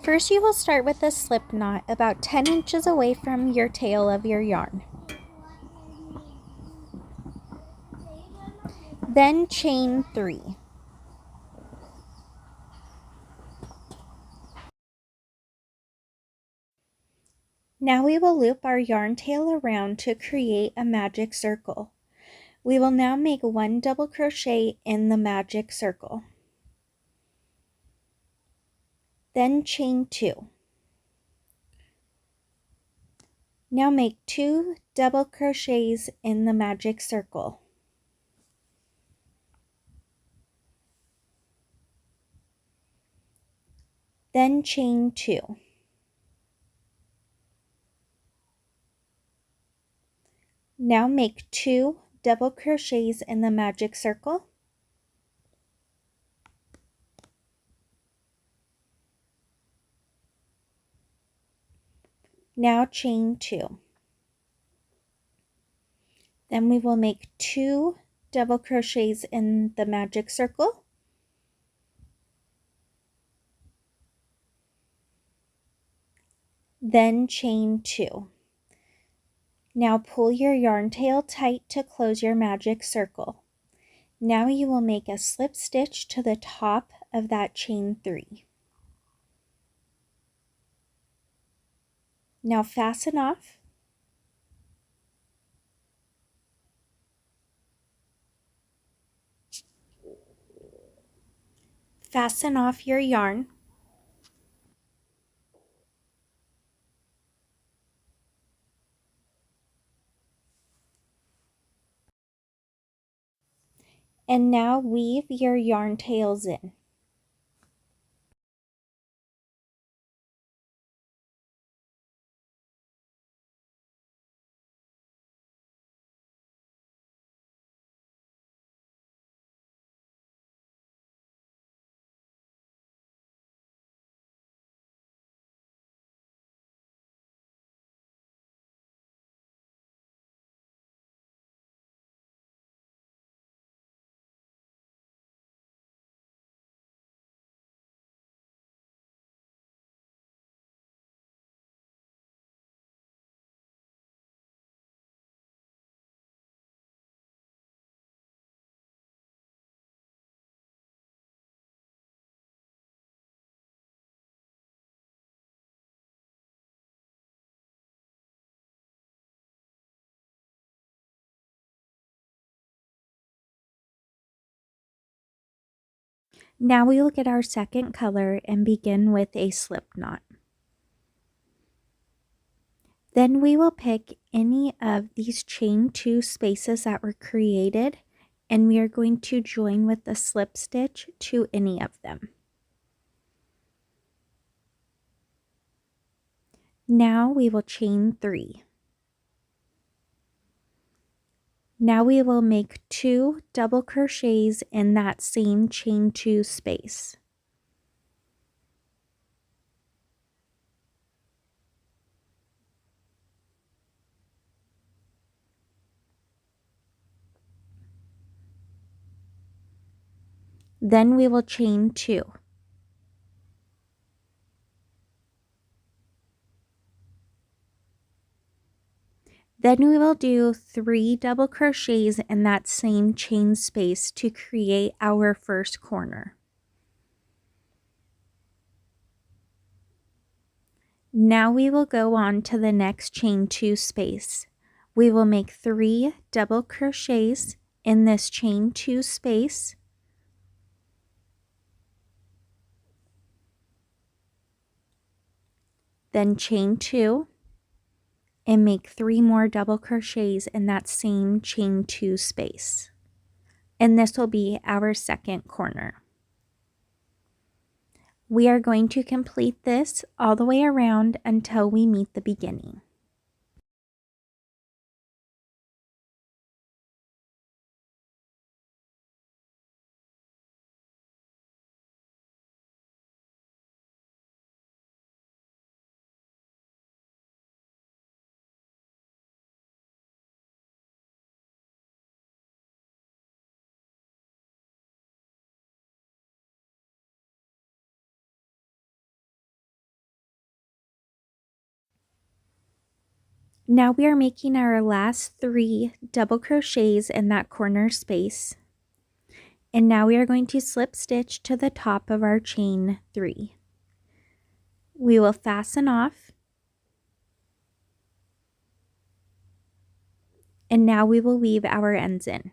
First, you will start with a slip knot about 10 inches away from your tail of your yarn. Then chain 3. Now we will loop our yarn tail around to create a magic circle. We will now make 1 double crochet in the magic circle. Then chain 2. Now make 2 double crochets in the magic circle. Then chain 2. Now make 2 double crochets in the magic circle. Now chain 2. Then we will make 2 double crochets in the magic circle. Then chain 2. Now pull your yarn tail tight to close your magic circle. Now you will make a slip stitch to the top of that chain 3. Now fasten off. Fasten off your yarn. And now weave your yarn tails in. Now we will get our second color and begin with a slip knot. Then we will pick any of these chain 2 spaces that were created, and we are going to join with a slip stitch to any of them. Now we will chain 3. Now we will make 2 double crochets in that same chain 2 space. Then we will chain 2. Then we will do 3 double crochets in that same chain space to create our first corner. Now we will go on to the next chain 2 space. We will make 3 double crochets in this chain 2 space. Then chain 2 and make 3 more double crochets in that same chain 2 space. And this will be our second corner. We are going to complete this all the way around until we meet the beginning. Now we are making our last 3 double crochets in that corner space. And now we are going to slip stitch to the top of our chain 3. We will fasten off, and now we will weave our ends in.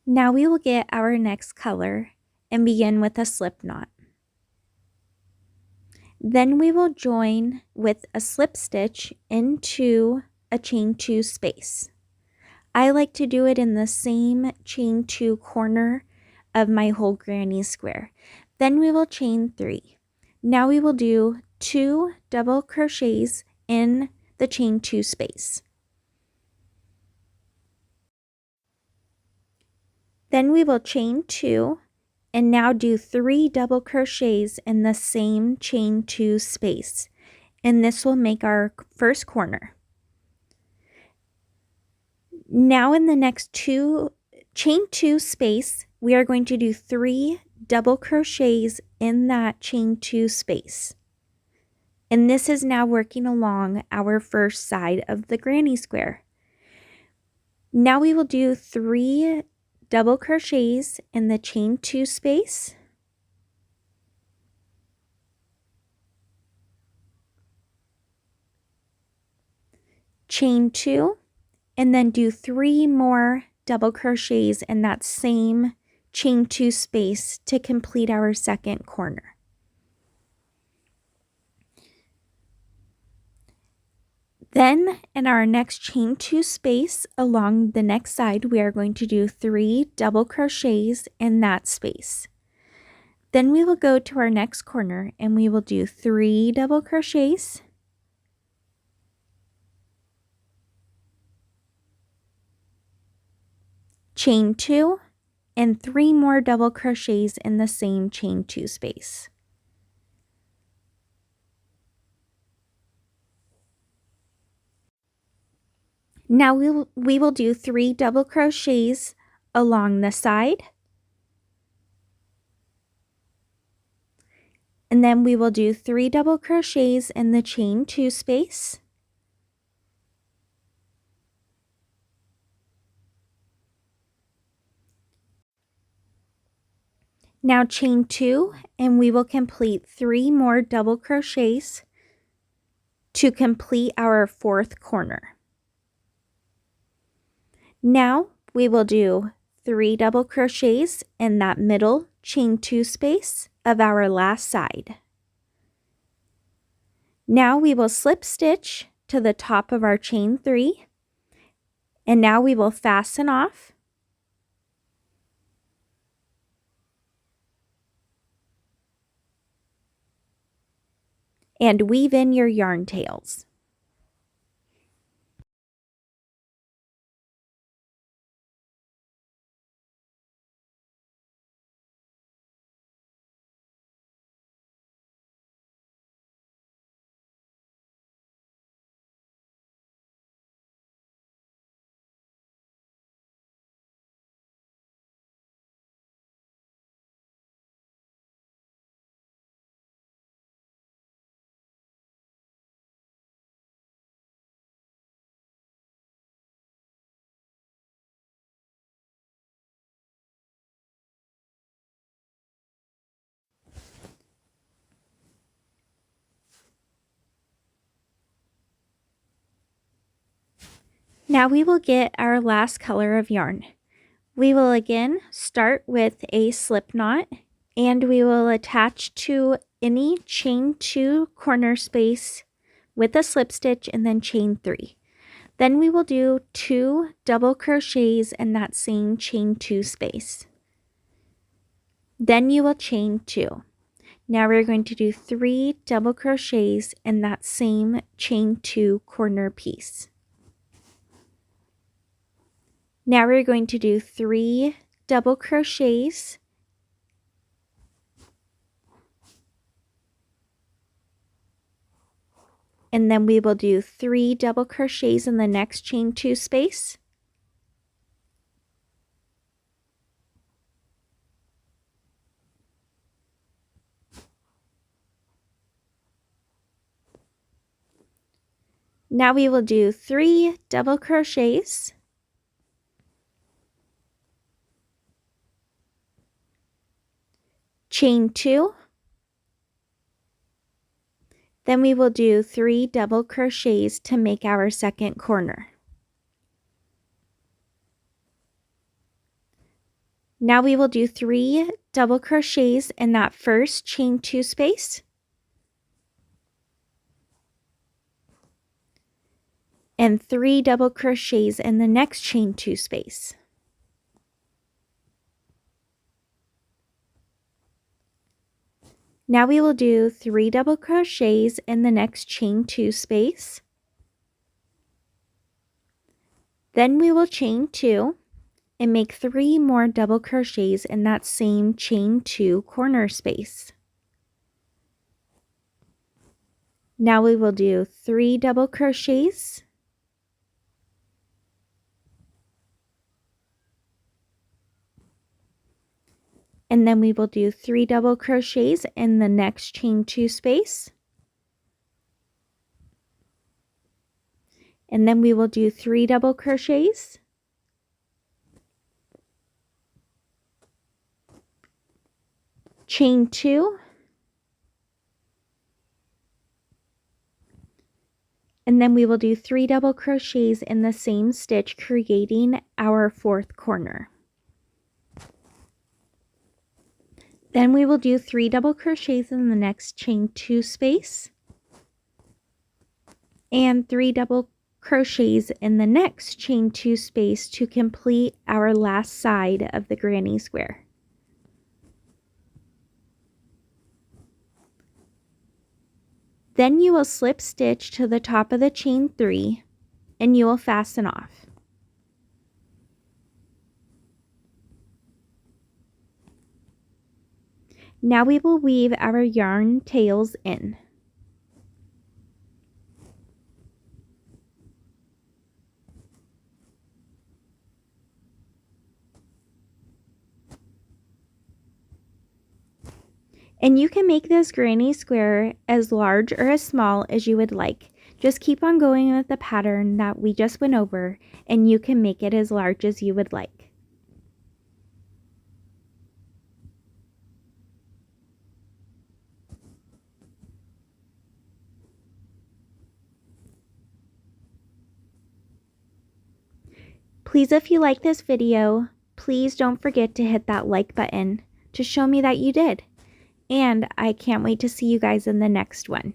Now we will get our next color and begin with a slip knot. Then we will join with a slip stitch into a chain 2 space. I like to do it in the same chain 2 corner of my whole granny square. Then we will chain 3. Now we will do 2 double crochets in the chain 2 space. Then we will chain 2 and now do 3 double crochets in the same chain 2 space. And this will make our first corner. Now in the next chain 2 space, we are going to do 3 double crochets in that chain 2 space. And this is now working along our first side of the granny square. Now we will do 3 double crochets in the chain 2 space. Chain 2, and then do 3 more double crochets in that same chain 2 space to complete our second corner. Then in our next chain 2 space along the next side, we are going to do 3 double crochets in that space. Then we will go to our next corner and we will do 3 double crochets, chain 2, and 3 more double crochets in the same chain 2 space. Now we will do 3 double crochets along the side, and then we will do 3 double crochets in the chain 2 space, now chain 2, and we will complete 3 more double crochets to complete our fourth corner. Now we will do 3 double crochets in that middle chain 2 space of our last side. Now we will slip stitch to the top of our chain 3, and now we will fasten off, and weave in your yarn tails. Now we will get our last color of yarn. We will again start with a slip knot and we will attach to any chain 2 corner space with a slip stitch and then chain 3. Then we will do 2 double crochets in that same chain 2 space. Then you will chain 2. Now we're going to do 3 double crochets in that same chain 2 corner piece. Now we're going to do 3 double crochets and then we will do 3 double crochets in the next chain 2 space. Now we will do 3 double crochets, chain 2, then we will do 3 double crochets to make our second corner. Now we will do 3 double crochets in that first chain 2 space, and 3 double crochets in the next chain 2 space. Now we will do 3 double crochets in the next chain 2 space. Then we will chain 2 and make 3 more double crochets in that same chain 2 corner space. Now we will do 3 double crochets, and then we will do 3 double crochets in the next chain 2 space. And then we will do 3 double crochets, chain 2, and then we will do 3 double crochets in the same stitch, creating our fourth corner. Then we will do 3 double crochets in the next chain 2 space and 3 double crochets in the next chain 2 space to complete our last side of the granny square. Then you will slip stitch to the top of the chain 3 and you will fasten off. Now we will weave our yarn tails in. And you can make this granny square as large or as small as you would like. Just keep on going with the pattern that we just went over and you can make it as large as you would like. Please, if you like this video, please don't forget to hit that like button to show me that you did. And I can't wait to see you guys in the next one.